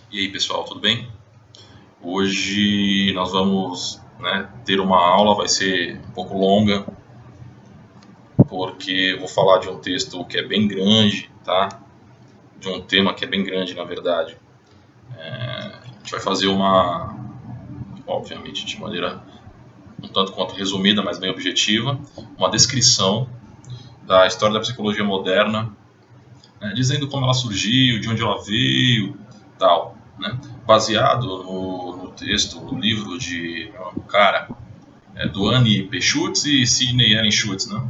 E aí, pessoal, tudo bem? Hoje nós vamos, ter uma aula, vai ser um pouco longa, porque eu vou falar de um texto que é bem grande, tá? De um tema que é bem grande, na verdade. A gente vai fazer obviamente, de maneira um tanto quanto resumida, mas bem objetiva, uma descrição da história da psicologia moderna, né? Dizendo como ela surgiu, de onde ela veio, tal, né? Baseado no texto, no livro de um cara, do Annie P. Schutz e Sidney Allen Schutz, né?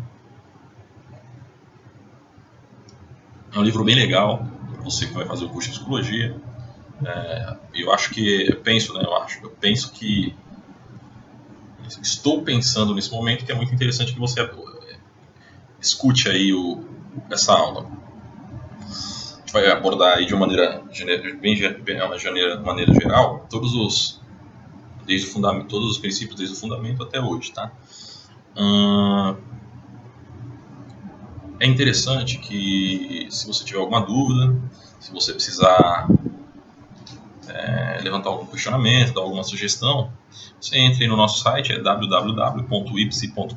É um livro bem legal para você que vai fazer o curso de psicologia. Eu acho que, eu penso que estou pensando nesse momento que é muito interessante que você escute aí essa aula. A gente vai abordar aí de uma maneira maneira geral desde o fundamento, todos os princípios desde o fundamento até hoje, tá? É interessante que, se você tiver alguma dúvida, se você precisar levantar algum questionamento, dar alguma sugestão, você entre no nosso site, é www.ipsi.com.br,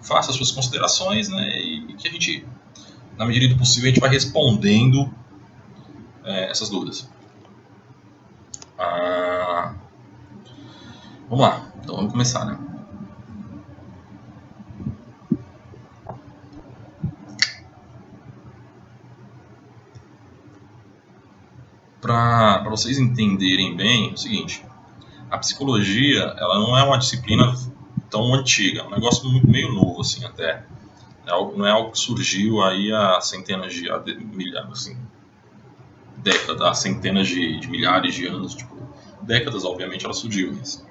faça suas considerações, né, e que a gente, na medida do possível, a gente vai respondendo essas dúvidas. Vamos lá, então vamos começar, né? Para vocês entenderem bem, é o seguinte: a psicologia, ela não é uma disciplina tão antiga, é um negócio meio novo, assim, até. Não é algo que surgiu aí há centenas de milhares, assim, décadas, há centenas de milhares de anos, tipo, décadas, obviamente, ela surgiu, mas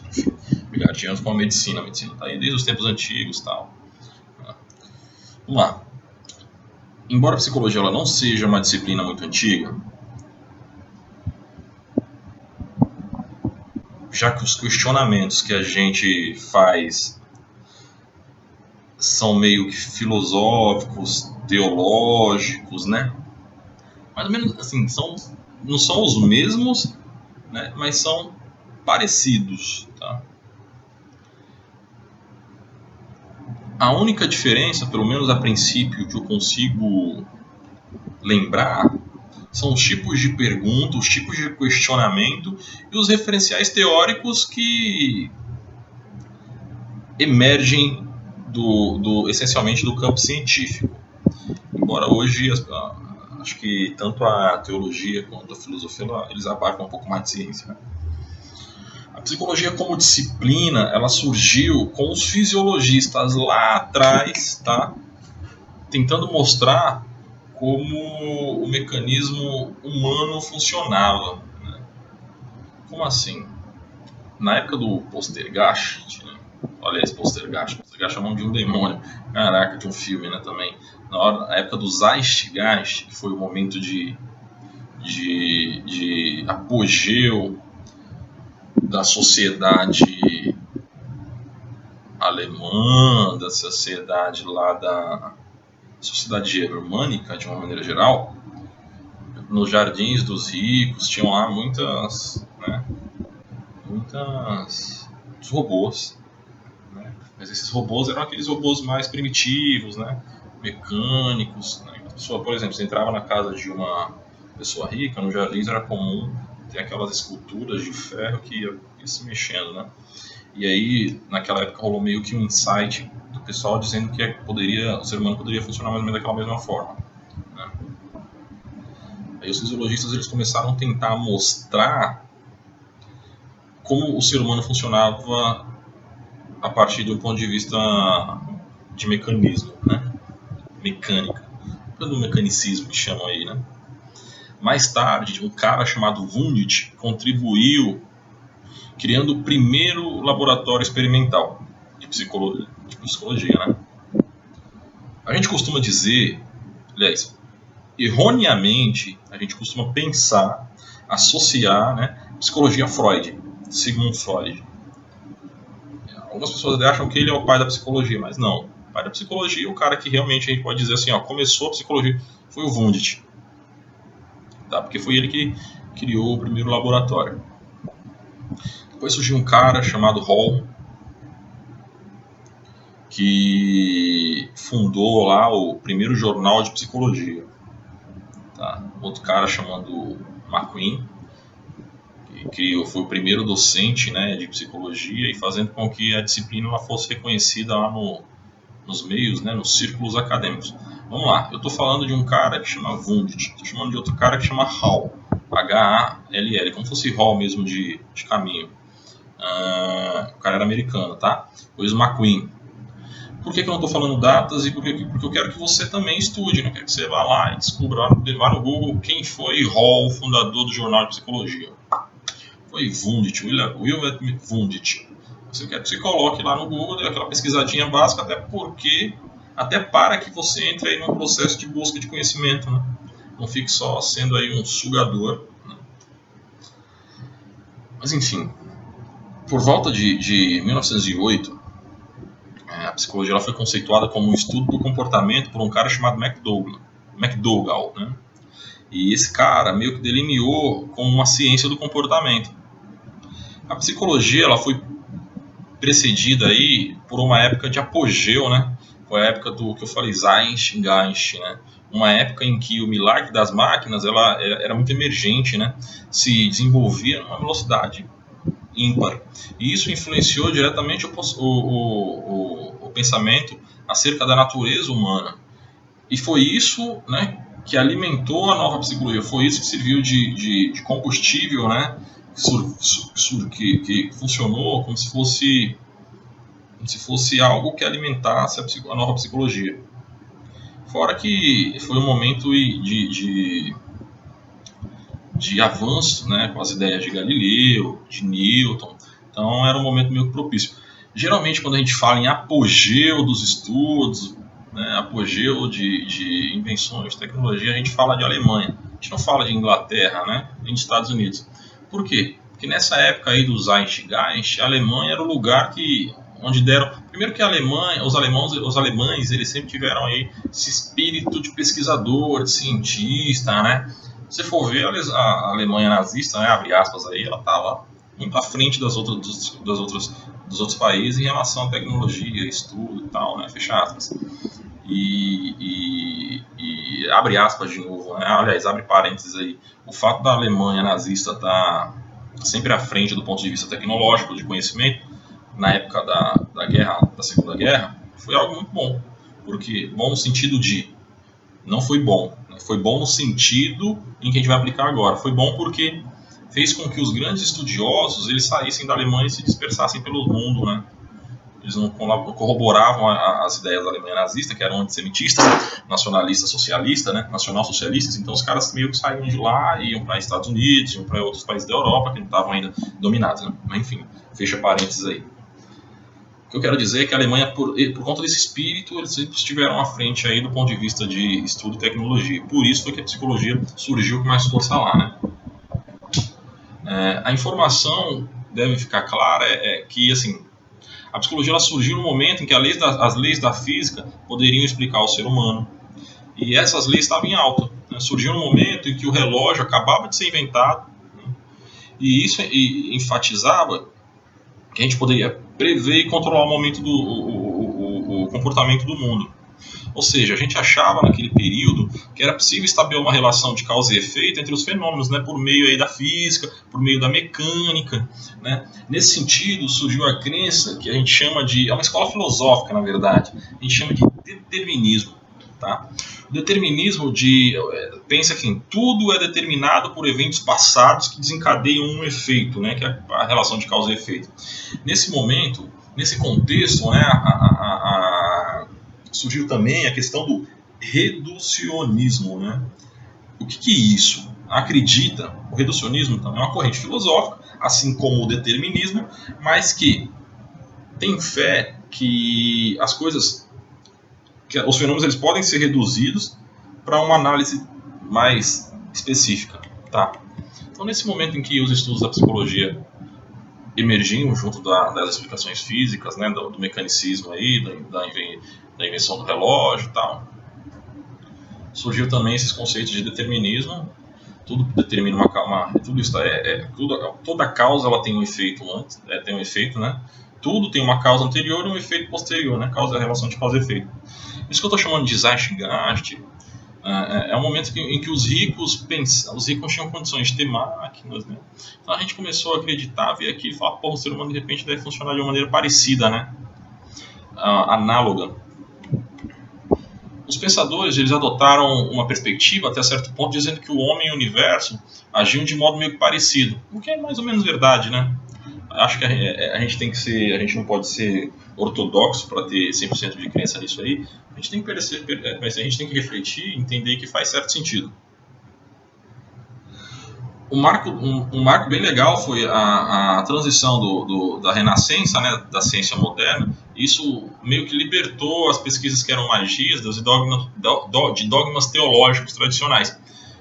enfim, milhares de anos com a medicina está aí desde os tempos antigos, tal. Vamos lá. Embora a psicologia ela não seja uma disciplina muito antiga, já que os questionamentos que a gente faz são meio que filosóficos, teológicos, né? Mais ou menos assim, não são os mesmos, né? Mas são parecidos, tá? A única diferença, pelo menos a princípio, que eu consigo lembrar, são os tipos de pergunta, os tipos de questionamento e os referenciais teóricos que emergem essencialmente do campo científico. Embora hoje, acho que tanto a teologia quanto a filosofia, eles abarcam um pouco mais de ciência, né? A psicologia como disciplina, ela surgiu com os fisiologistas lá atrás, tá? Tentando mostrar como o mecanismo humano funcionava, né? Como assim? Na época do Poltergeist, né? Olha esse Poltergeist é o nome de um demônio, caraca, de um filme, né, também. Na época do Zeitgeist, que foi o momento de apogeu da sociedade alemã, da sociedade lá da sociedade germânica, de uma maneira geral, nos jardins dos ricos tinham lá muitos robôs, né? Mas esses robôs eram aqueles robôs mais primitivos, né? Mecânicos, né? Por exemplo, você entrava na casa de uma pessoa rica, nos jardins era comum ter aquelas esculturas de ferro que ia se mexendo, né? E aí, naquela época, rolou meio que um insight do pessoal dizendo que o ser humano poderia funcionar mais ou menos daquela mesma forma, né? Aí os fisiologistas eles começaram a tentar mostrar como o ser humano funcionava a partir do ponto de vista de mecanismo, né? Mecânica, do mecanicismo que chamam aí, né? Mais tarde, um cara chamado Wundt contribuiu criando o primeiro laboratório experimental de psicologia, né? A gente costuma dizer, aliás, erroneamente, a gente costuma pensar, associar, né, psicologia a Freud, Sigmund Freud. Algumas pessoas acham que ele é o pai da psicologia, mas não. O pai da psicologia é o cara que realmente a gente pode dizer assim, ó, começou a psicologia, foi o Wundt. tá? Porque foi ele que criou o primeiro laboratório. Depois surgiu um cara chamado Hall, que fundou lá o primeiro jornal de psicologia. Tá? Outro cara chamado McQueen, que foi o primeiro docente, né, de psicologia, e fazendo com que a disciplina ela fosse reconhecida lá nos meios, né, nos círculos acadêmicos. Vamos lá, eu estou falando de um cara que chama Wundt, estou chamando de outro cara que chama Hall, H-A-L-L, como se fosse Hall mesmo de caminho. O cara era americano, tá? Depois McQueen. Por que eu não estou falando datas? Porque eu quero que você também estude, né? Quero que você vá lá e descubra, vá no Google quem foi Hall, fundador do Jornal de Psicologia. Foi Wundt, Wilhelm Wundt. Você quer que você coloque lá no Google, dê aquela pesquisadinha básica, até para que você entre aí num processo de busca de conhecimento, né? Não fique só sendo aí um sugador, né? Mas enfim, por volta de 1908, a psicologia ela foi conceituada como um estudo do comportamento por um cara chamado McDougall, né? E esse cara meio que delineou como uma ciência do comportamento. A psicologia ela foi precedida aí por uma época de apogeu, né? Foi a época do que eu falei, Zeitgeist, né? Uma época em que o milagre das máquinas ela era muito emergente, né? Se desenvolvia numa velocidade ímpar. E isso influenciou diretamente o pensamento acerca da natureza humana. E foi isso, né, que alimentou a nova psicologia. Foi isso que serviu de combustível, né, que funcionou como se fosse algo que alimentasse a nova psicologia. Fora que foi um momento de avanço, né, com as ideias de Galileu, de Newton. Então era um momento meio propício. Geralmente quando a gente fala em apogeu dos estudos, né, apogeu de invenções, de tecnologia, a gente fala de Alemanha. A gente não fala de Inglaterra, né, nem de Estados Unidos. Por quê? Porque nessa época aí do Zeitgeist, a Alemanha era o lugar onde deram... Primeiro que a Alemanha, os alemães, eles sempre tiveram aí esse espírito de pesquisador, de cientista, né? Se for ver, a Alemanha nazista, né, abre aspas aí, ela estava muito à frente dos outros países em relação à tecnologia, estudo e tal, né, fecha aspas. E abre aspas de novo, né, aliás, abre parênteses aí. O fato da Alemanha nazista estar sempre à frente do ponto de vista tecnológico, de conhecimento, na época da Segunda Guerra, foi algo muito bom. Porque, bom no sentido de, não foi bom, foi bom no sentido em que a gente vai aplicar agora. Foi bom porque fez com que os grandes estudiosos eles saíssem da Alemanha e se dispersassem pelo mundo, né? Eles não corroboravam as ideias da Alemanha nazista, que eram antissemitistas, nacionalistas, socialistas, né? Nacional-socialistas. Então os caras meio que saíam de lá e iam para Estados Unidos, iam para outros países da Europa que não estavam ainda dominados, né? Mas enfim, fecha parênteses aí. O que eu quero dizer é que a Alemanha, por conta desse espírito, eles sempre estiveram à frente aí do ponto de vista de estudo e tecnologia. Por isso foi que a psicologia surgiu com mais força lá, né? A informação deve ficar clara que assim, a psicologia ela surgiu no momento em que as leis da física poderiam explicar o ser humano. E essas leis estavam em alta. Né? Surgiu no momento em que o relógio acabava de ser inventado, né? E isso enfatizava que a gente poderia prever e controlar o comportamento do mundo. Ou seja, a gente achava naquele período que era possível estabelecer uma relação de causa e efeito entre os fenômenos, né, por meio aí da física, por meio da mecânica. Né? Nesse sentido, surgiu a crença que a gente chama de... É uma escola filosófica, na verdade. A gente chama de determinismo. Tá? O determinismo pensa que tudo é determinado por eventos passados que desencadeiam um efeito, né, que é a relação de causa e efeito. Nesse momento, nesse contexto, né, surgiu também a questão do reducionismo. Né? O que é isso? O reducionismo também é uma corrente filosófica, assim como o determinismo, mas que tem fé que as coisas... que os fenômenos eles podem ser reduzidos para uma análise mais específica, tá? Então, nesse momento em que os estudos da psicologia emergiam junto das explicações físicas, né, do mecanicismo aí, da invenção do relógio e tal, surgiu também esses conceitos de determinismo Tudo determina tudo isso toda causa ela tem um efeito antes, tem um efeito, né? Tudo tem uma causa anterior e um efeito posterior, né? Causa é a relação de causa e efeito. Isso que eu estou chamando de Zeitgeist é um momento em que os ricos tinham condições de ter máquinas, né? Então a gente começou a acreditar, ver aqui e falar, pô, o ser humano de repente deve funcionar de uma maneira parecida, né? Análoga. Os pensadores eles adotaram uma perspectiva até certo ponto dizendo que o homem e o universo agiam de modo meio parecido, o que é mais ou menos verdade, né? Acho que a gente não pode ser ortodoxo para ter 100% de crença nisso aí. A gente tem que mas a gente tem que refletir e entender que faz certo sentido. Um marco bem legal foi a transição da Renascença, né, da ciência moderna. Isso meio que libertou as pesquisas que eram mais rígidas de dogmas teológicos tradicionais,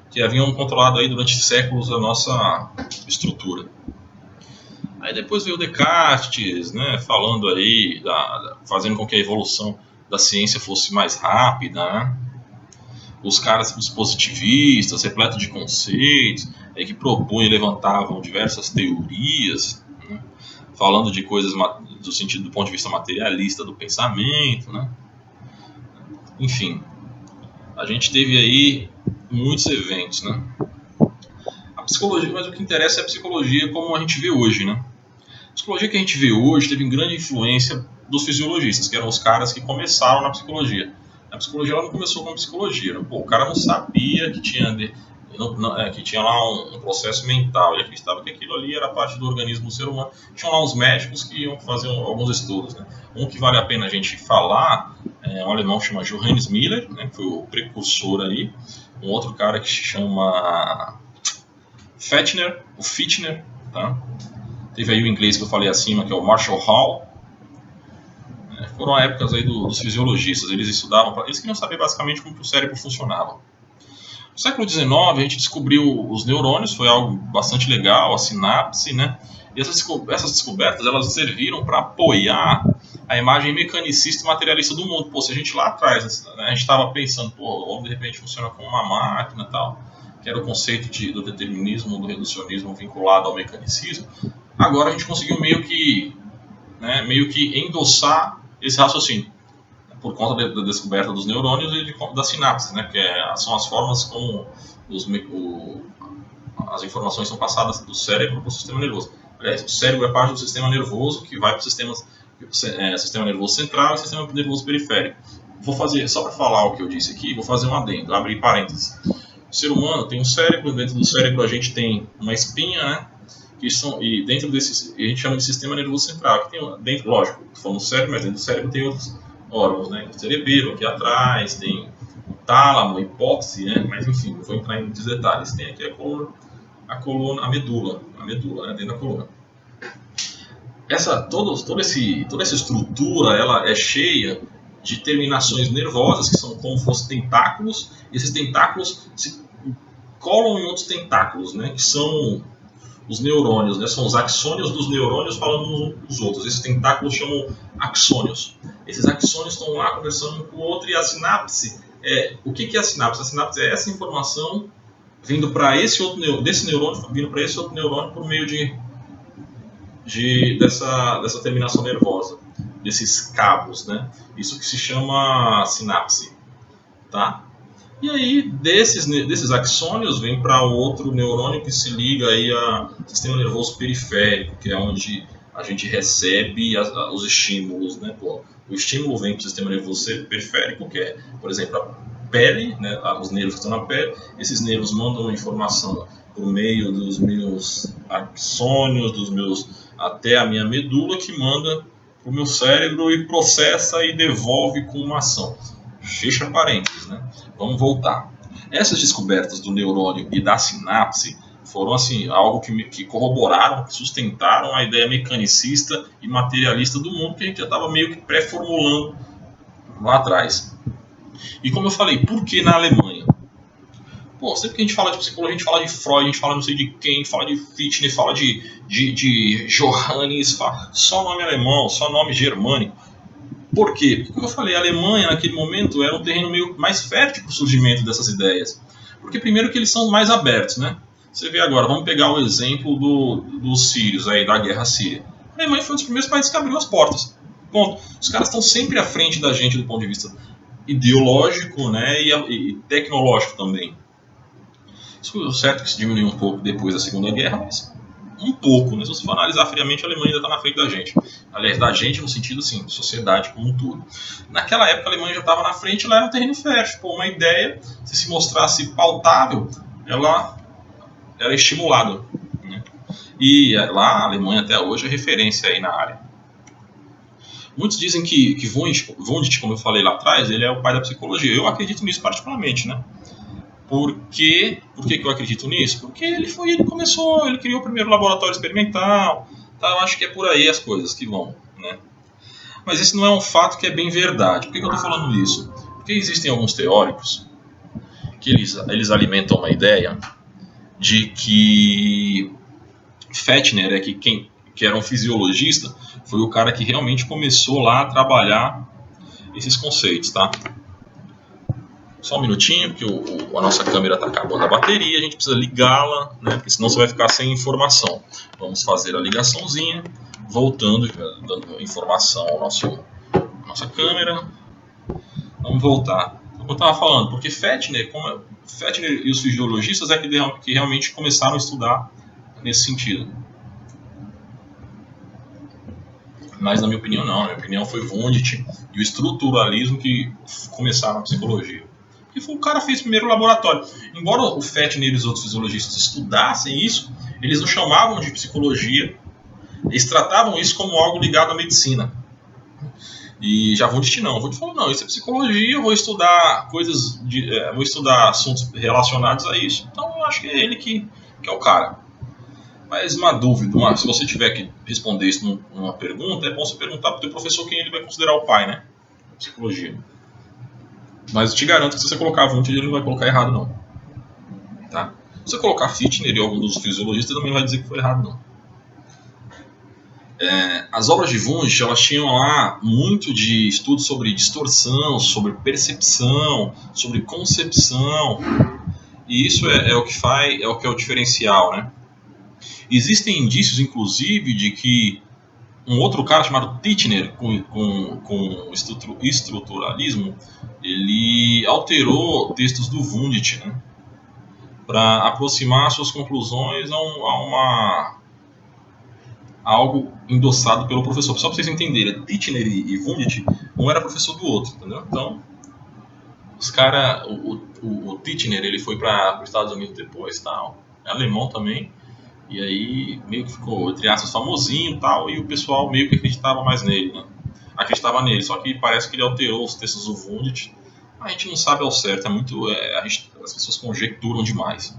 que haviam controlado aí durante séculos a nossa estrutura. Aí depois veio Descartes, né, falando aí, fazendo com que a evolução da ciência fosse mais rápida, né? Os positivistas, repletos de conceitos, que propunham e levantavam diversas teorias, né, falando de coisas do ponto de vista materialista do pensamento, né? Enfim, a gente teve aí muitos eventos, né? A psicologia, mas o que interessa é a psicologia como a gente vê hoje, né? A psicologia que a gente vê hoje teve grande influência dos fisiologistas, que eram os caras que começaram na psicologia. A psicologia ela não começou como psicologia, né? Pô, o cara não sabia que tinha lá um processo mental, ele acreditava que aquilo ali era parte do organismo do ser humano. Tinham lá os médicos que iam fazer alguns estudos, né? Um que vale a pena a gente falar é um alemão que chama Johannes Miller, né, que foi o precursor aí. Um outro cara que se chama Fichtner, tá? Teve aí o inglês que eu falei acima, que é o Marshall Hall. Foram épocas aí dos fisiologistas, eles estudavam, eles queriam saber basicamente como que o cérebro funcionava. No século XIX a gente descobriu os neurônios, foi algo bastante legal, a sinapse, né? E essas descobertas elas serviram para apoiar a imagem mecanicista e materialista do mundo. Pô, se a gente lá atrás, né, a gente estava pensando, pô, o homem de repente funciona como uma máquina e tal, que era o conceito do determinismo, do reducionismo vinculado ao mecanicismo, agora a gente conseguiu meio que endossar esse raciocínio, por conta da descoberta dos neurônios e das sinapses, né, que são as formas como as informações são passadas do cérebro para o sistema nervoso. Aliás, o cérebro é parte do sistema nervoso que vai para o sistema nervoso central e sistema nervoso periférico. Vou fazer, só para falar o que eu disse aqui, vou fazer um adendo, abrir parênteses. O ser humano tem um cérebro, dentro do cérebro a gente tem uma espinha, né? E dentro desse, a gente chama de sistema nervoso central, que tem dentro, lógico, falando do cérebro, mas dentro do cérebro tem outros órgãos, né? O cerebelo aqui atrás, tem o tálamo, a hipófise, né? Mas enfim, não vou entrar em muitos detalhes. Tem aqui a medula, né? Dentro da coluna. Toda essa estrutura, ela é cheia de terminações nervosas que são como se fossem tentáculos. E esses tentáculos se colam em outros tentáculos, né? Que são os neurônios, né? São os axônios dos neurônios falando uns com os outros. Esses tentáculos chamam axônios. Esses axônios estão lá conversando um com o outro e a sinapse. O que é a sinapse? A sinapse é essa informação vindo para desse neurônio, vindo para esse outro neurônio por meio dessa terminação nervosa, desses cabos, né? Isso que se chama sinapse, tá? E aí, desses axônios, vem para outro neurônio que se liga aí ao sistema nervoso periférico, que é onde a gente recebe os estímulos, né? Pô, o estímulo vem para o sistema nervoso periférico, que é, por exemplo, a pele, né? Os nervos que estão na pele. Esses nervos mandam informação por meio dos meus axônios, até a minha medula, que manda para o meu cérebro e processa e devolve com uma ação. Fecha parênteses, né? Vamos voltar. Essas descobertas do neurônio e da sinapse foram assim, algo que corroboraram, que sustentaram a ideia mecanicista e materialista do mundo que a gente já estava meio que pré-formulando lá atrás. E como eu falei, por que na Alemanha? Pô, sempre que a gente fala de psicologia, a gente fala de Freud, a gente fala não sei de quem, fala de Fichte, fala de Johannes, só nome alemão, só nome germânico. Por quê? Porque, como eu falei, a Alemanha naquele momento era um terreno meio mais fértil para o surgimento dessas ideias. Porque primeiro que eles são mais abertos, né? Você vê agora, vamos pegar o exemplo dos sírios aí, da guerra síria. A Alemanha foi um dos primeiros países que abriu as portas. Ponto. Os caras estão sempre à frente da gente do ponto de vista ideológico, né, e tecnológico também. Isso é certo que se diminuiu um pouco depois da Segunda Guerra, mas um pouco, né? Se você for analisar friamente, a Alemanha ainda está na frente da gente. Aliás, da gente no sentido, assim, sociedade como um todo. Naquela época, a Alemanha já estava na frente, ela era um terreno fértil. Pô, uma ideia, se mostrasse pautável, ela era estimulada. Né? E lá, a Alemanha até hoje é referência aí na área. Muitos dizem que Wundt, como eu falei lá atrás, ele é o pai da psicologia. Eu acredito nisso particularmente, né? Por que eu acredito nisso? Porque ele criou o primeiro laboratório experimental, tá? Eu acho que é por aí as coisas que vão, né? Mas esse não é um fato que é bem verdade. Por que eu estou falando isso? Porque existem alguns teóricos que eles alimentam uma ideia de que Fechner que era um fisiologista, foi o cara que realmente começou lá a trabalhar esses conceitos, tá? Só um minutinho, porque a nossa câmera está acabando a bateria, a gente precisa ligá-la, né? Porque senão você vai ficar sem informação. Vamos fazer a ligaçãozinha, voltando, dando informação à nossa câmera. Vamos voltar. Como eu estava falando, porque Fechner e os fisiologistas que realmente começaram a estudar nesse sentido. Mas na minha opinião não, na minha opinião foi Wundt e o estruturalismo que começaram a psicologia. E o cara fez primeiro o laboratório. Embora o Fechner e os outros fisiologistas estudassem isso, eles não chamavam de psicologia, eles tratavam isso como algo ligado à medicina. E já Wundt não. Wundt falou, não, isso é psicologia, eu vou estudar vou estudar assuntos relacionados a isso. Então eu acho que é ele que é o cara. Mas uma dúvida, se você tiver que responder isso numa pergunta, é bom você perguntar para o teu professor quem ele vai considerar o pai, né? Psicologia. Mas eu te garanto que se você colocar Wundt, ele não vai colocar errado, não. Tá? Se você colocar Fechner e algum dos fisiologistas, também não vai dizer que foi errado, não. As obras de Wundt, elas tinham lá muito de estudo sobre distorção, sobre percepção, sobre concepção. E isso é o que é o diferencial, né? Existem indícios, inclusive, de que um outro cara chamado Titchener, com estruturalismo, ele alterou textos do Wundt, né, para aproximar suas conclusões a algo endossado pelo professor. Só para vocês entenderem, Titchener e Wundt, um era professor do outro, entendeu? Então, os caras, o Titchener, ele foi para os Estados Unidos depois, tal, é alemão também. E aí meio que ficou, entre aspas, famosinho e tal, e o pessoal meio que acreditava mais nele, né? Acreditava nele, só que parece que ele alterou os textos do Wundt. A gente não sabe ao certo, as pessoas conjecturam demais.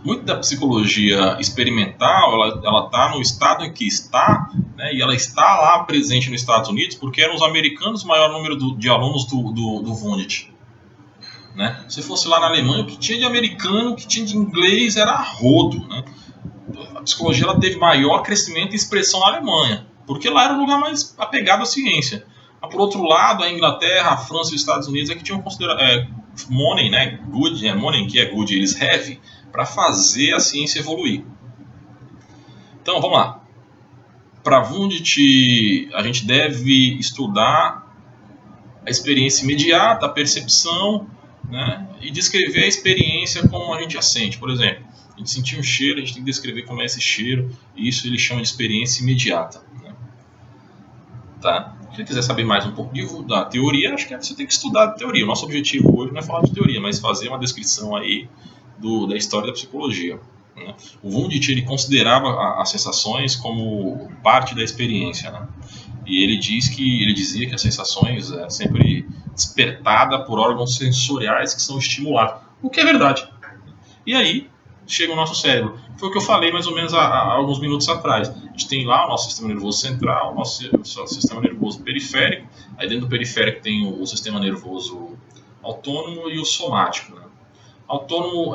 Muito da psicologia experimental, ela está no estado em que está, né? E ela está lá presente nos Estados Unidos porque eram os americanos o maior número de alunos do Wundt. Né? Se fosse lá na Alemanha, o que tinha de americano, o que tinha de inglês era rodo. Né? A psicologia ela teve maior crescimento e expressão na Alemanha, porque lá era o lugar mais apegado à ciência. Mas, por outro lado, a Inglaterra, a França e os Estados Unidos é que tinham considerado money, né? Good, money que é good, eles have, para fazer a ciência evoluir. Então, vamos lá. Para Wundt, a gente deve estudar a experiência imediata, a percepção, né, e descrever a experiência como a gente a sente. Por exemplo, a gente sentiu um cheiro, a gente tem que descrever como é esse cheiro, e isso ele chama de experiência imediata. Né? Tá? Se você quiser saber mais um pouco da teoria, acho que você tem que estudar a teoria. O nosso objetivo hoje não é falar de teoria, mas fazer uma descrição aí da história da psicologia. Né? O Wundt ele considerava as sensações como parte da experiência, né? E ele dizia que as sensações é sempre despertada por órgãos sensoriais que são estimulados, o que é verdade. E aí chega o nosso cérebro. Foi o que eu falei mais ou menos há alguns minutos atrás. A gente tem lá o nosso sistema nervoso central, o nosso sistema nervoso periférico. Aí dentro do periférico tem o sistema nervoso autônomo e o somático. Né? Autônomo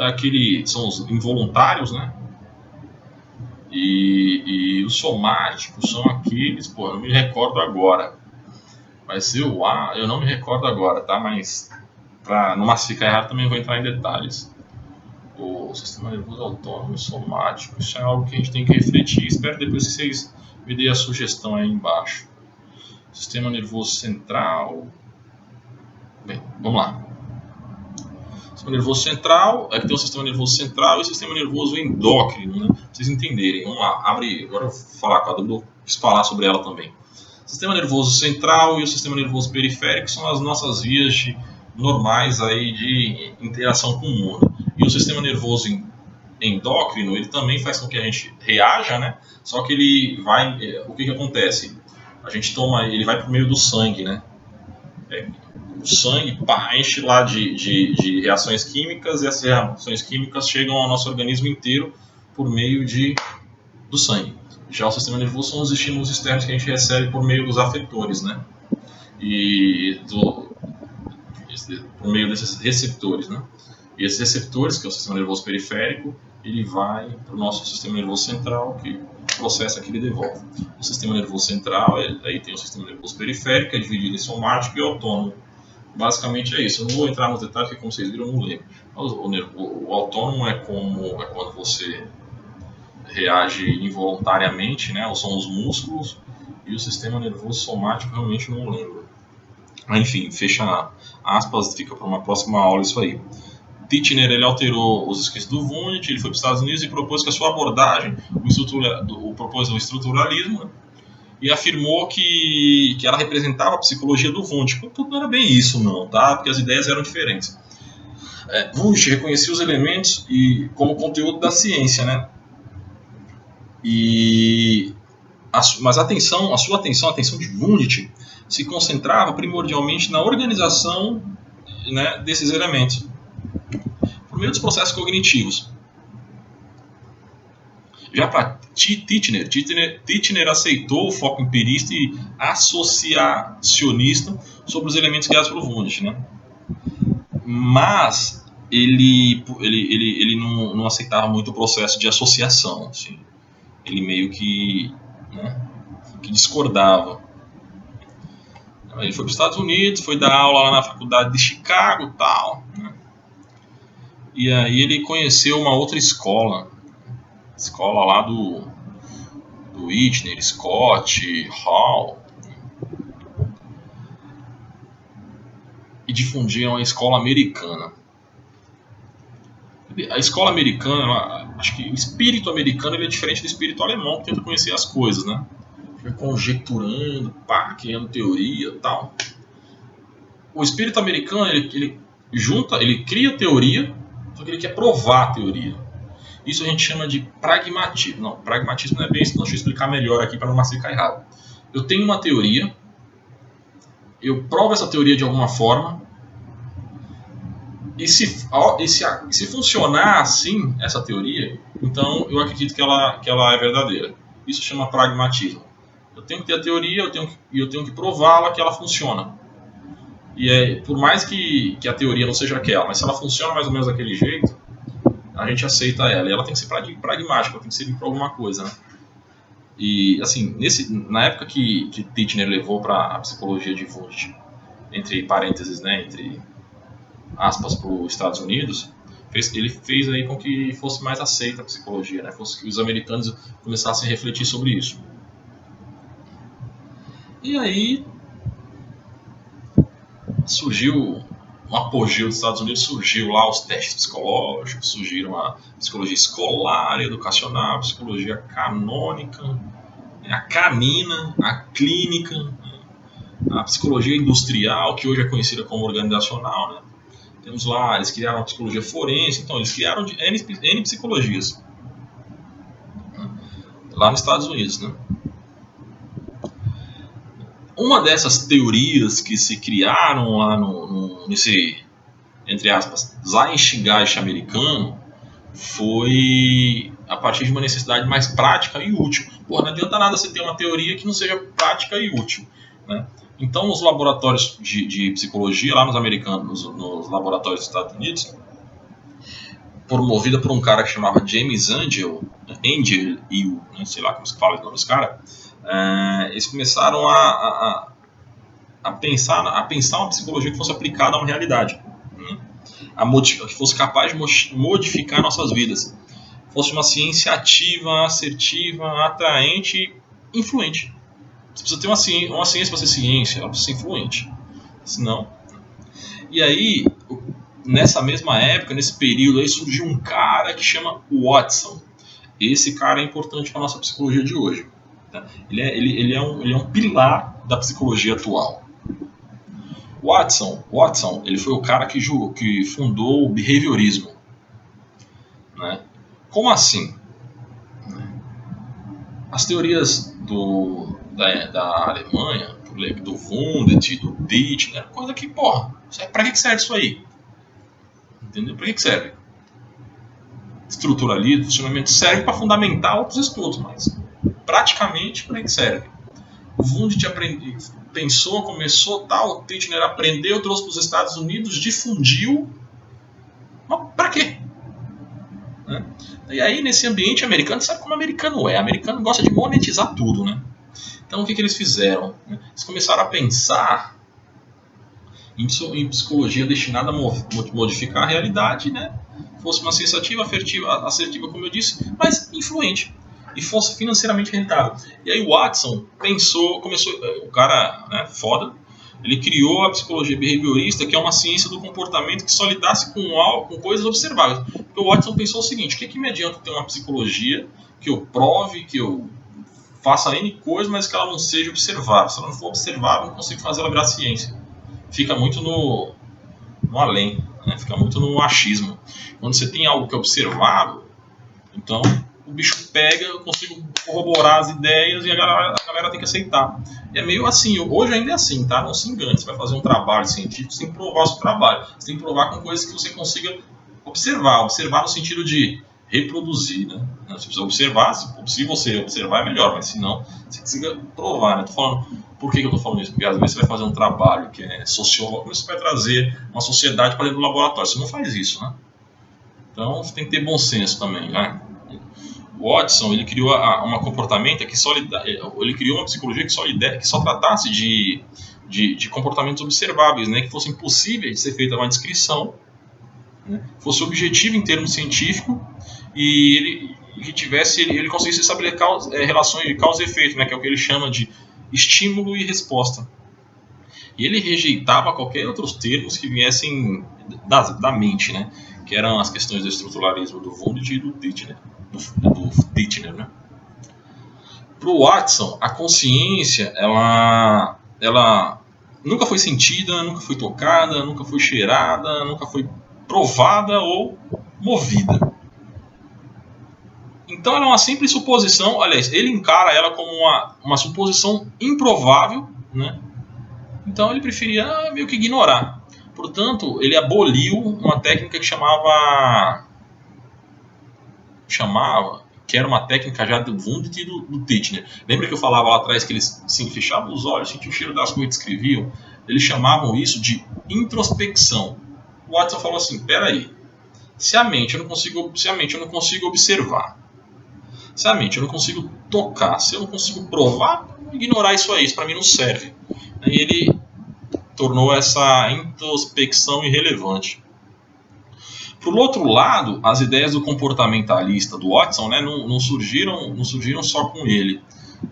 são os involuntários, né? E os somáticos são aqueles, eu não me recordo agora. Mas eu não me recordo agora, tá? Mas para não massificar errado, também vou entrar em detalhes. O sistema nervoso autônomo e somático, isso é algo que a gente tem que refletir. Espero depois que vocês me deem a sugestão aí embaixo. Sistema nervoso central. Bem, vamos lá. Sistema nervoso central, aqui tem o sistema nervoso central e o sistema nervoso endócrino, né? Pra vocês entenderem. Vamos lá, abre. Agora eu vou falar com a Dudu, preciso falar sobre ela também. O sistema nervoso central e o sistema nervoso periférico são as nossas vias normais aí de interação com o mundo. E o sistema nervoso endócrino, ele também faz com que a gente reaja, né? Só que ele vai, o que acontece? A gente toma, ele vai por meio do sangue, né? O sangue enche lá de reações químicas, e essas reações químicas chegam ao nosso organismo inteiro por meio do sangue. Já o sistema nervoso são os estímulos externos que a gente recebe por meio dos afetores, né? Por meio desses receptores, né? E esses receptores, que é o sistema nervoso periférico, ele vai para o nosso sistema nervoso central, que processa aquilo e devolve. O sistema nervoso central, aí tem o sistema nervoso periférico, que é dividido em somático e autônomo. Basicamente é isso. Eu não vou entrar nos detalhes, porque como vocês viram, eu não lembro. O autônomo é quando você reage involuntariamente, né? São os músculos, e o sistema nervoso somático realmente não lembro. Enfim, fecha aspas, fica para uma próxima aula isso aí. Titchener, ele alterou os escritos do Wundt, ele foi para os Estados Unidos e propôs que a sua abordagem propôs o estruturalismo, né? E afirmou que ela representava a psicologia do Wundt. Tudo não era bem isso não, tá? Porque as ideias eram diferentes. Wundt reconhecia os elementos como conteúdo da ciência, né? Mas a sua atenção, a atenção de Wundt, se concentrava primordialmente na organização, né, desses elementos, por meio dos processos cognitivos. Já para Titchener aceitou o foco empirista e associacionista sobre os elementos criados pelo Wundt, né? Mas ele não aceitava muito o processo de associação, assim. Ele meio que, né, que discordava. Ele foi para os Estados Unidos, foi dar aula lá na faculdade de Chicago e tal, né? E aí ele conheceu uma outra escola lá do Whitney, Scott, Hall, e difundiam a escola americana. A escola americana, acho que o espírito americano ele é diferente do espírito alemão, que tenta conhecer as coisas, né? Fica conjecturando, criando teoria e tal. O espírito americano, ele cria teoria, só que ele quer provar a teoria. Isso a gente chama de pragmatismo. Não, pragmatismo não é bem isso, não. Deixa eu explicar melhor aqui para não massificar errado. Eu tenho uma teoria, eu provo essa teoria de alguma forma, e se funcionar assim, essa teoria, então eu acredito que ela é verdadeira. Isso chama pragmatismo. Eu tenho que ter a teoria, eu tenho que prová-la que ela funciona. E por mais que a teoria não seja aquela, mas se ela funciona mais ou menos daquele jeito, a gente aceita ela. E ela tem que ser pragmática, ela tem que servir para alguma coisa, né? E, assim, na época que Titchener levou para a psicologia de Wundt, entre parênteses, né, entre aspas, para os Estados Unidos, ele fez aí com que fosse mais aceita a psicologia, né? Fosse que os americanos começassem a refletir sobre isso. E aí surgiu um apogeu dos Estados Unidos, surgiu lá os testes psicológicos, surgiram a psicologia escolar, educacional, a psicologia canônica, a canina, a clínica, a psicologia industrial, que hoje é conhecida como organizacional, né? Temos lá, eles criaram a psicologia forense, então eles criaram N psicologias, né? Lá nos Estados Unidos, né? Uma dessas teorias que se criaram lá nesse, entre aspas, Zeitgeist americano, foi a partir de uma necessidade mais prática e útil. Pô, não adianta nada você ter uma teoria que não seja prática e útil, né? Então, nos laboratórios de psicologia, lá nos americanos, nos laboratórios dos Estados Unidos, promovida por um cara que chamava James Angel, né, sei lá como se fala o nome desse cara, eles começaram a pensar uma psicologia que fosse aplicada a uma realidade, né? que fosse capaz de modificar nossas vidas. Fosse uma ciência ativa, assertiva, atraente e influente. Você precisa ter uma ciência para ser ciência, ela precisa ser influente. Senão... E aí, nessa mesma época, nesse período aí, surgiu um cara que chama Watson. Esse cara é importante para a nossa psicologia de hoje. Tá? Ele é um pilar da psicologia atual. Watson, ele foi o cara que fundou o behaviorismo. Né? Como assim? As teorias da Alemanha, do Wundt, do Ditch, coisa que, porra, pra que serve isso aí? Entendeu? Pra que serve? Estruturalismo, funcionamento, serve para fundamentar outros estudos, mas praticamente para que serve? O Wundt pensou, começou tal, o Titchener aprendeu, trouxe para os Estados Unidos, difundiu, mas para quê? Né? E aí nesse ambiente americano, sabe como o americano é? O americano gosta de monetizar tudo, né? Então o que eles fizeram? Eles começaram a pensar em psicologia destinada a modificar a realidade, né? Fosse uma ciência ativa, assertiva, como eu disse, mas influente e fosse financeiramente rentável. E aí o Watson começou, o cara, né, foda, ele criou a psicologia behaviorista, que é uma ciência do comportamento que só lidasse com coisas observáveis. Porque o Watson pensou o seguinte: o que me adianta ter uma psicologia que eu prove, que eu faça N coisas, mas que ela não seja observável? Se ela não for observável, eu não consigo fazer ela virar ciência. Fica muito no além, né? Fica muito no achismo. Quando você tem algo que é observável, então o bicho pega, eu consigo corroborar as ideias e a galera tem que aceitar. E é meio assim, hoje ainda é assim, tá? Não se engane, você vai fazer um trabalho científico, você tem que provar o seu trabalho. Você tem que provar com coisas que você consiga observar no sentido de reproduzir, né? Você precisa observar, se você observar é melhor, mas se não, você precisa provar, né? Tô falando, por que eu estou falando isso? Porque às vezes você vai fazer um trabalho que é sociólogo, você vai trazer uma sociedade para dentro do laboratório, você não faz isso, né? Então você tem que ter bom senso também, né? O Watson, ele criou uma comportamento que ele criou uma psicologia que só tratasse de comportamentos observáveis, né? Que fossem possíveis de ser feita uma descrição, né? Fosse objetivo em termos científicos e ele conseguisse estabelecer relações de causa e efeito, né? Que é o que ele chama de estímulo e resposta. E ele rejeitava qualquer outros termos que viessem da mente, né? Que eram as questões do estruturalismo do Wundt e do Titchener. Né? Para o Watson, a consciência ela nunca foi sentida, nunca foi tocada, nunca foi cheirada, nunca foi provada ou movida. Então ela é uma simples suposição. Aliás, ele encara ela como uma suposição improvável, né? Então ele preferia meio que ignorar. Portanto, ele aboliu uma técnica que chamava, que era uma técnica já do Wundt e do Titchener. Lembra que eu falava lá atrás que eles fechavam os olhos, sentiam o cheiro das coisas que escreviam? Eles chamavam isso de introspecção. O Watson falou assim: peraí, se a mente eu não consigo observar, se a mente eu não consigo tocar, se eu não consigo provar, ignorar isso aí, isso para mim não serve. Aí ele tornou essa introspecção irrelevante. Por outro lado, as ideias do comportamentalista do Watson, né, não surgiram só com ele.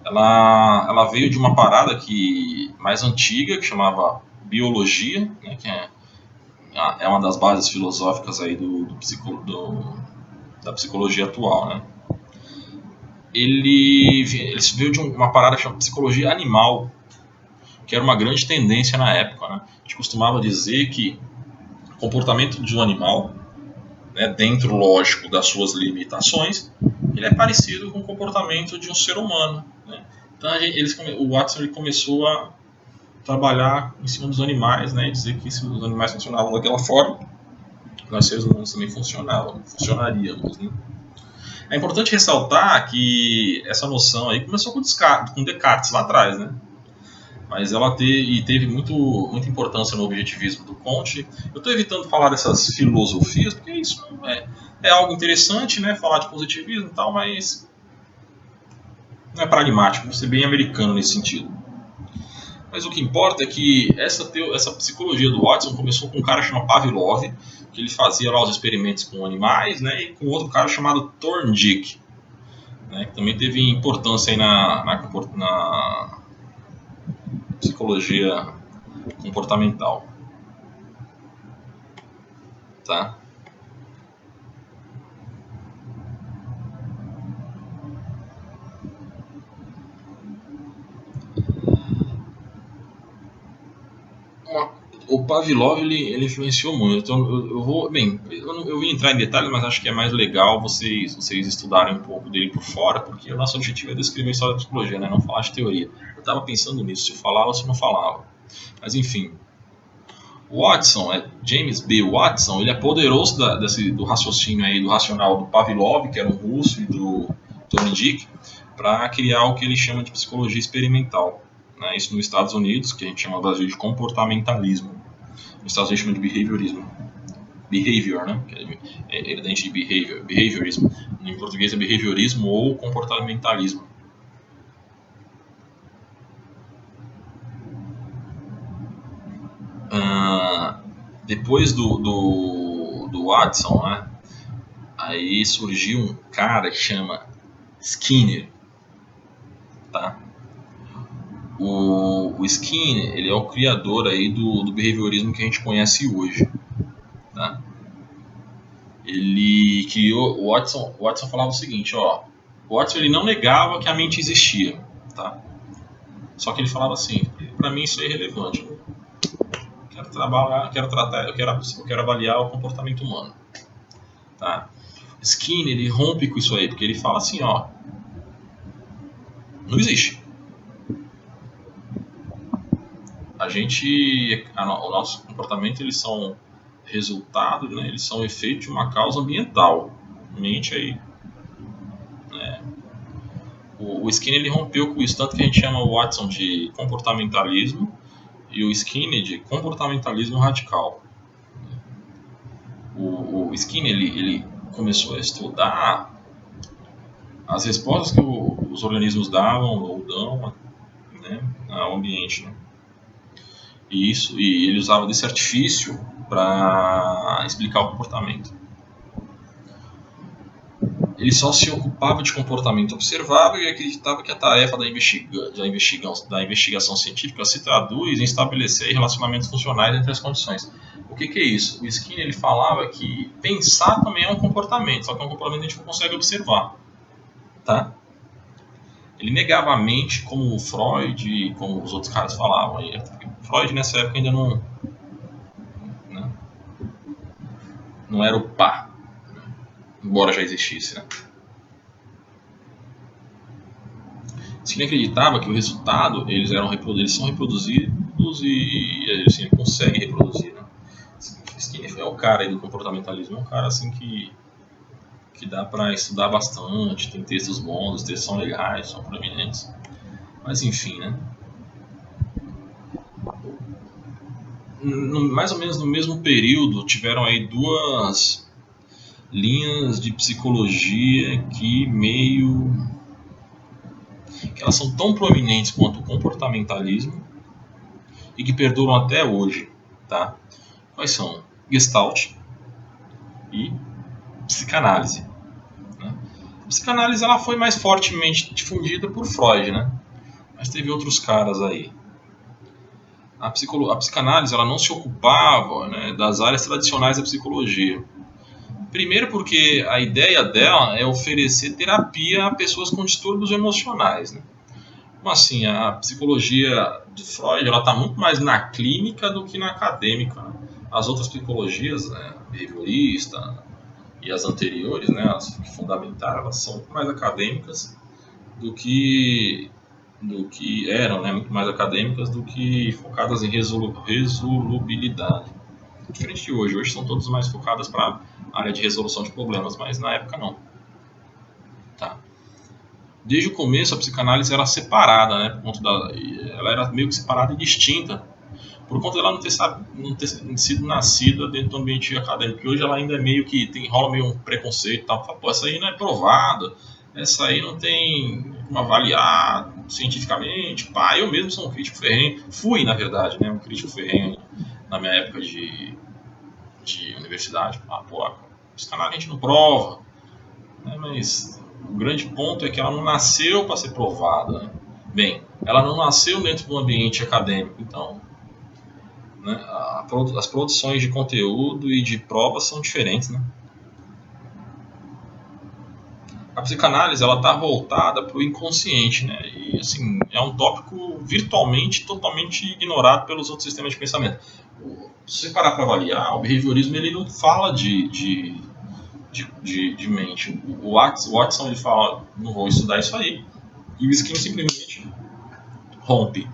Ela veio de uma parada mais antiga, que chamava biologia, né, que é uma das bases filosóficas aí da psicologia atual. Né. Ele veio de uma parada chamada psicologia animal, que era uma grande tendência na época. Né. A gente costumava dizer que o comportamento de um animal, né, dentro, lógico, das suas limitações, ele é parecido com o comportamento de um ser humano. Né? Então o Watson começou a trabalhar em cima dos animais, né, e dizer que se os animais funcionavam daquela forma, nós seres humanos também funcionaríamos. Né? É importante ressaltar que essa noção aí começou com Descartes lá atrás, né? Mas ela teve muita importância no objetivismo do Comte. Eu estou evitando falar dessas filosofias, porque isso é algo interessante, né? Falar de positivismo e tal, mas não é pragmático, vou ser bem americano nesse sentido. Mas o que importa é que essa psicologia do Watson começou com um cara chamado Pavlov, que ele fazia lá os experimentos com animais, né, e com outro cara chamado Thorndike, né, que também teve importância aí na psicologia comportamental. Tá? O Pavlov ele influenciou muito. Então eu vim entrar em detalhes, mas acho que é mais legal vocês estudarem um pouco dele por fora, porque o nosso objetivo é descrever a história da psicologia, né? Não falar de teoria. Eu estava pensando nisso, se eu falava ou se não falava. Mas enfim, Watson, James B. Watson, ele apoderou-se do raciocínio aí, do racional do Pavlov, que era um russo, e do Thorndike, para criar o que ele chama de psicologia experimental. Né? Isso nos Estados Unidos, que a gente chama no Brasil de comportamentalismo. Nos Estados Unidos chama de behaviorismo. Behavior, né? Que é evidente de behavior. Behaviorismo. Em português é behaviorismo ou comportamentalismo. Depois do Watson, né? Aí surgiu um cara que chama Skinner, tá? O Skinner, ele é o criador aí do behaviorismo que a gente conhece hoje, tá? Ele criou o Watson falava o seguinte, ó, o Watson ele não negava que a mente existia, tá? Só que ele falava assim, para mim isso é irrelevante. Eu quero trabalhar, eu quero avaliar o comportamento humano, tá? Skinner ele rompe com isso aí, porque ele fala assim, ó, não existe. O nosso comportamento, eles são resultado, né? Eles são efeito de uma causa ambiental. Mente aí, né? O Skinner ele rompeu com isso, tanto que a gente chama o Watson de comportamentalismo e o Skinner de comportamentalismo radical. O Skinner ele começou a estudar as respostas que os organismos davam ou dão, né, ao ambiente, né? E ele usava desse artifício para explicar o comportamento. Ele só se ocupava de comportamento observável e acreditava que a tarefa da investigação científica se traduz em estabelecer relacionamentos funcionais entre as condições. O que é isso? O Skinner ele falava que pensar também é um comportamento, só que é um comportamento que a gente não consegue observar. Tá? Ele negava a mente como o Freud e como os outros caras falavam. Freud nessa época ainda não era o pá, embora já existisse, né? Skinner acreditava que o resultado eles são reproduzidos e assim, ele consegue reproduzir, né? Skinner é o cara aí do comportamentalismo, é um cara assim que dá para estudar bastante, tem textos bons, os textos são legais, são proeminentes, mas enfim, né? Mais ou menos no mesmo período tiveram aí duas linhas de psicologia que elas são tão proeminentes quanto o comportamentalismo e que perduram até hoje, tá? Quais são? Gestalt e psicanálise. Né? A psicanálise ela foi mais fortemente difundida por Freud, né? Mas teve outros caras aí. A psicanálise ela não se ocupava, né, das áreas tradicionais da psicologia. Primeiro porque a ideia dela é oferecer terapia a pessoas com distúrbios emocionais, né? Como assim, a psicologia de Freud está muito mais na clínica do que na acadêmica. Né? As outras psicologias, né, behaviorista e as anteriores, né, as que fundamentaram, elas são muito mais acadêmicas do que eram, né, muito mais acadêmicas do que focadas em resolubilidade. Diferente de hoje. Hoje são todas mais focadas para a área de resolução de problemas, mas na época não. Tá. Desde o começo a psicanálise era separada, né, ela era meio que separada e distinta, por conta dela não ter sido nascida dentro do ambiente acadêmico. E hoje ela ainda é meio que rola meio um preconceito, tal. Pô, essa aí não é provada, essa aí não tem como avaliar, cientificamente, eu mesmo sou um crítico ferrenho, fui na verdade, né, um crítico ferrenho na minha época de universidade. Psicanálise a gente não prova, né, mas o grande ponto é que ela não nasceu para ser provada, né? Bem, ela não nasceu dentro do ambiente acadêmico, então, né, as produções de conteúdo e de provas são diferentes, né? A psicanálise ela está voltada para o inconsciente, né? E assim é um tópico virtualmente totalmente ignorado pelos outros sistemas de pensamento. Se você parar para avaliar, o behaviorismo ele não fala de mente. O Watson ele fala, não vou estudar isso aí. E o Skinner simplesmente rompe.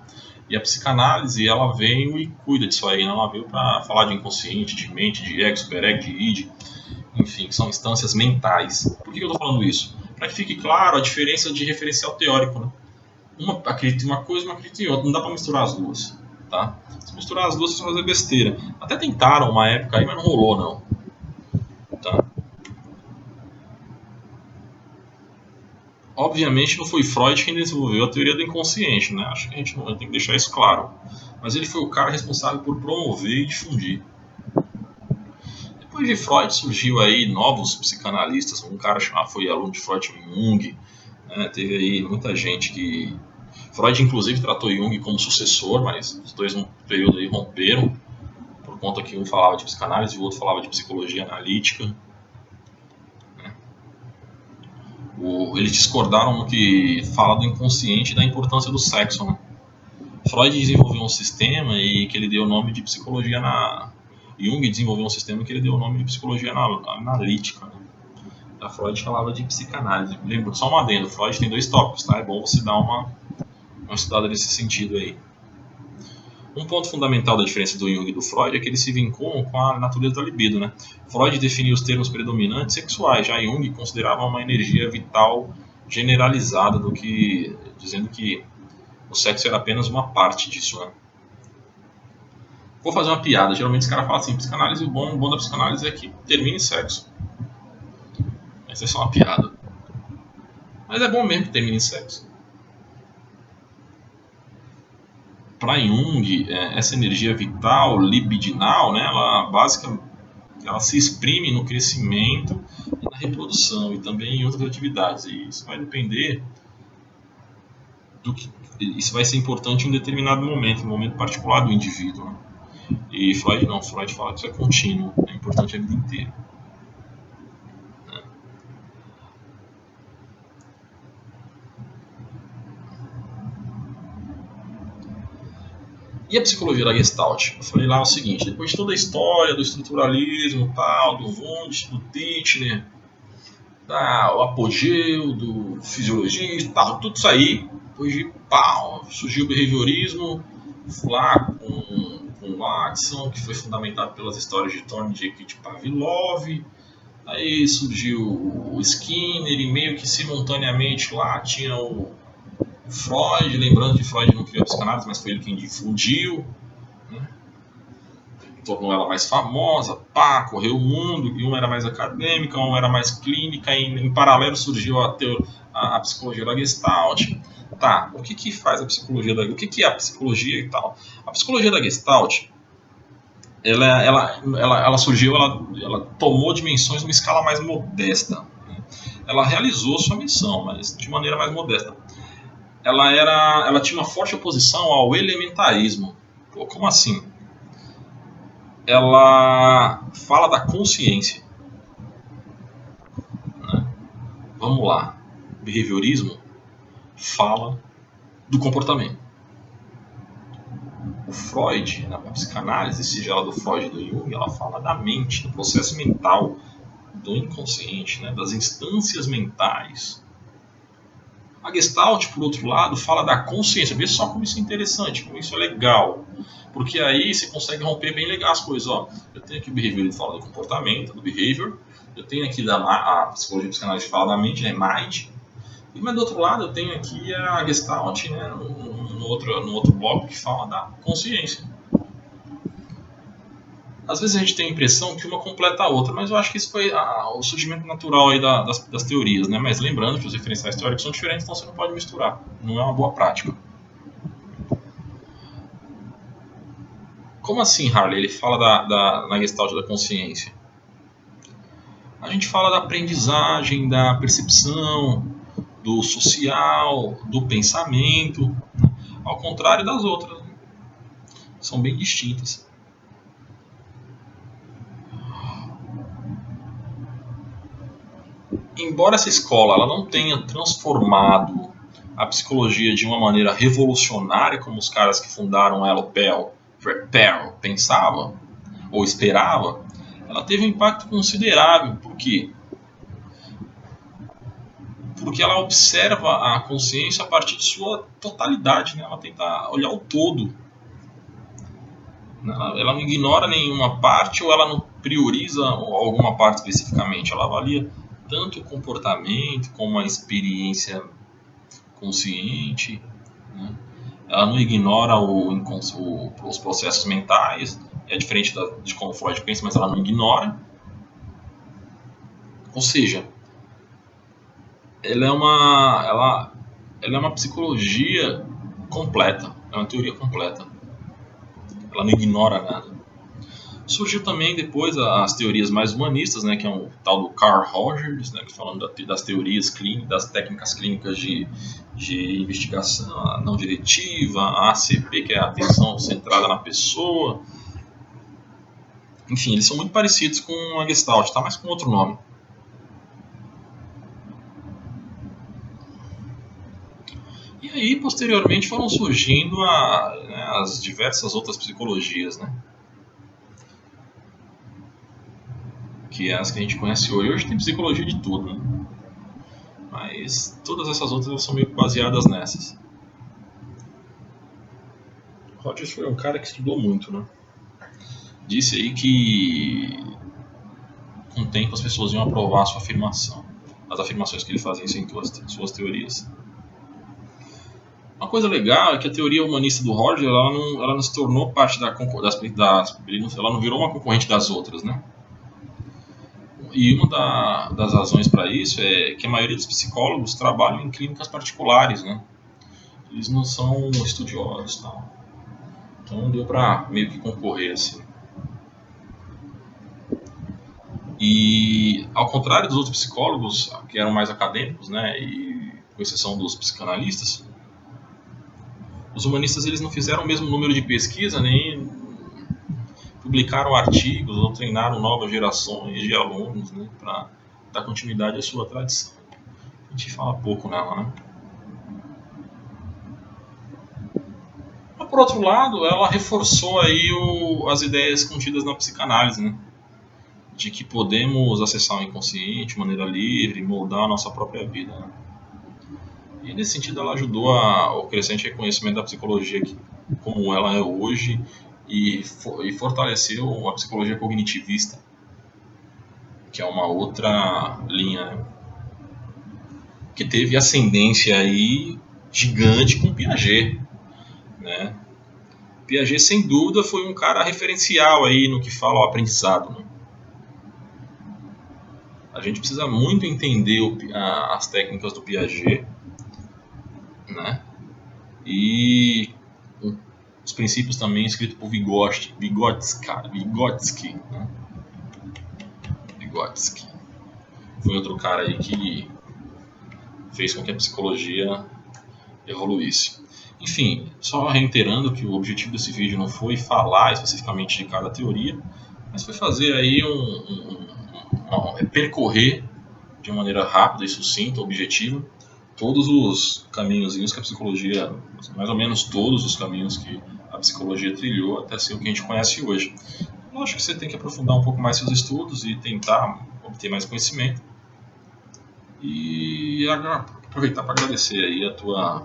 E a psicanálise ela veio e cuida disso aí, não? Ela veio para falar de inconsciente, de mente, de ego, superego, de id. Enfim, que são instâncias mentais. Por que eu estou falando isso? Para que fique claro a diferença de referencial teórico, né? Uma acredita em uma coisa, uma acredita em outra. Não dá para misturar as duas, tá? Se misturar as duas, você vai fazer besteira. Até tentaram uma época aí, mas não rolou, não. Tá? Obviamente não foi Freud quem desenvolveu a teoria do inconsciente, né? Acho que a gente não tem que deixar isso claro. Mas ele foi o cara responsável por promover e difundir. Depois de Freud surgiu aí novos psicanalistas, um cara chamado, foi aluno de Freud, Jung, né? Teve aí muita gente que... Freud inclusive tratou Jung como sucessor, mas os dois num período aí romperam, por conta que um falava de psicanálise e o outro falava de psicologia analítica. Eles discordaram no que fala do inconsciente e da importância do sexo, né? Freud desenvolveu um sistema e que ele deu o nome de psicologia Jung desenvolveu um sistema que ele deu o nome de psicologia analítica, né? A Freud falava de psicanálise. Lembro, só um adendo, Freud tem 2 tópicos, tá? É bom você dar uma estudada nesse sentido aí. Um ponto fundamental da diferença do Jung e do Freud é que eles se vinculam com a natureza da libido, né? Freud definia os termos predominantes sexuais, já Jung considerava uma energia vital generalizada, dizendo que o sexo era apenas uma parte disso, né? Vou fazer uma piada, geralmente os caras falam assim, psicanálise, o bom da psicanálise é que termina em sexo. Essa é só uma piada. Mas é bom mesmo que termine em sexo. Para Jung, essa energia vital, libidinal, né, ela se exprime no crescimento e na reprodução e também em outras atividades. E isso vai depender isso vai ser importante em um determinado momento, um momento particular do indivíduo, né? E Freud não, Freud fala que isso é contínuo, é importante a vida inteira. E a psicologia da Gestalt? Eu falei lá o seguinte, depois de toda a história do estruturalismo, tal, do Wundt, do Titchener, o apogeu do fisiologismo, tal, tudo isso aí, depois de surgiu o behaviorismo, lá com Watson, que foi fundamentado pelas histórias de Thorndike e de Pavlov. Aí surgiu o Skinner e meio que simultaneamente lá tinha o Freud, lembrando que Freud não criou a psicanálise, mas foi ele quem difundiu, né? Tornou ela mais famosa, correu o mundo, e uma era mais acadêmica, uma era mais clínica, e em paralelo surgiu a psicologia da Gestalt. Tá, o que faz a psicologia o que é a psicologia e tal? A psicologia da Gestalt, ela surgiu, ela tomou dimensões numa escala mais modesta, né? Ela realizou sua missão, mas de maneira mais modesta. Ela tinha uma forte oposição ao elementarismo. Pô, como assim? Ela fala da consciência, né? Vamos lá. O behaviorismo fala do comportamento. O Freud, na psicanálise, seja ela do Freud e do Jung, ela fala da mente, do processo mental, do inconsciente, né? Das instâncias mentais. A Gestalt, por outro lado, fala da consciência. Vê só como isso é interessante, como isso é legal. Porque aí você consegue romper bem legal as coisas. Ó, eu tenho aqui o behavior que fala do comportamento, do behavior. Eu tenho aqui a psicologia psicanálise que fala da mente, né, mind. Mas do outro lado eu tenho aqui a Gestalt, né, no outro bloco que fala da consciência. às vezes a gente tem a impressão que uma completa a outra, mas eu acho que isso foi o surgimento natural aí das teorias, né? Mas lembrando que os referenciais teóricos são diferentes, então você não pode misturar. Não é uma boa prática. Como assim, Harley? Ele fala na Gestalt da consciência. A gente fala da aprendizagem, da percepção, do social, do pensamento, né? Ao contrário das outras. Né? São bem distintas. Embora essa escola ela não tenha transformado a psicologia de uma maneira revolucionária, como os caras que fundaram ela, o Pearl pensavam ou esperavam, ela teve um impacto considerável. Por quê? Porque ela observa a consciência a partir de sua totalidade, né? Ela tenta olhar o todo. Ela não ignora nenhuma parte ou ela não prioriza alguma parte especificamente. Ela avalia tanto o comportamento como a experiência consciente. Né? Ela não ignora os processos mentais. É diferente de como Freud pensa, mas ela não ignora. Ou seja, ela é uma psicologia completa, é uma teoria completa. Ela não ignora nada. Surgiu também depois as teorias mais humanistas, né, que é o tal do Carl Rogers, né, que falando das teorias clínicas, das técnicas clínicas de investigação não diretiva, a ACP, que é a atenção centrada na pessoa. Enfim, eles são muito parecidos com a Gestalt, tá? Mas com outro nome. E aí, posteriormente, foram surgindo as diversas outras psicologias, né? Que é as que a gente conhece hoje. Hoje tem psicologia de tudo, né? Mas todas essas outras são meio baseadas nessas. Rogers foi um cara que estudou muito, né? Disse aí que com o tempo as pessoas iam aprovar a sua afirmação, as afirmações que ele fazia em suas teorias. Uma coisa legal é que a teoria humanista do Rogers ela não se tornou parte ela não virou uma concorrente das outras, né? E uma das razões para isso é que a maioria dos psicólogos trabalham em clínicas particulares, né? Eles não são estudiosos, não. Então deu para meio que concorrer assim. E ao contrário dos outros psicólogos que eram mais acadêmicos, né? E com exceção dos psicanalistas, os humanistas eles não fizeram o mesmo número de pesquisa, nem publicaram artigos ou treinaram novas gerações de alunos, né, para dar continuidade à sua tradição. A gente fala pouco nela, né? Mas, por outro lado, ela reforçou aí as ideias contidas na psicanálise, né? De que podemos acessar o inconsciente de maneira livre, moldar a nossa própria vida. Né? E nesse sentido ela ajudou ao crescente reconhecimento da psicologia como ela é hoje e fortaleceu a psicologia cognitivista, que é uma outra linha, né? Que teve ascendência aí gigante com Piaget, né? Piaget sem dúvida foi um cara referencial aí no que fala o aprendizado, né? A gente precisa muito entender as técnicas do Piaget, né? E os princípios também escritos por Vygotsky, né? Vygotsky foi outro cara aí que fez com que a psicologia evoluísse. Enfim, só reiterando que o objetivo desse vídeo não foi falar especificamente de cada teoria, mas foi fazer aí percorrer de maneira rápida e sucinta, objetiva, todos os caminhozinhos que a psicologia, mais ou menos todos os caminhos que a psicologia trilhou até ser o que a gente conhece hoje. Lógico que você tem que aprofundar um pouco mais seus estudos e tentar obter mais conhecimento. E aproveitar para agradecer aí a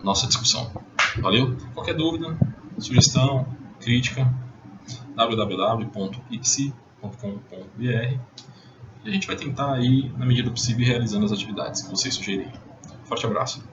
nossa discussão. Valeu? Qualquer dúvida, sugestão, crítica, www.ipsi.com.br e a gente vai tentar aí, na medida do possível, realizando as atividades que vocês sugerirem. Forte abraço.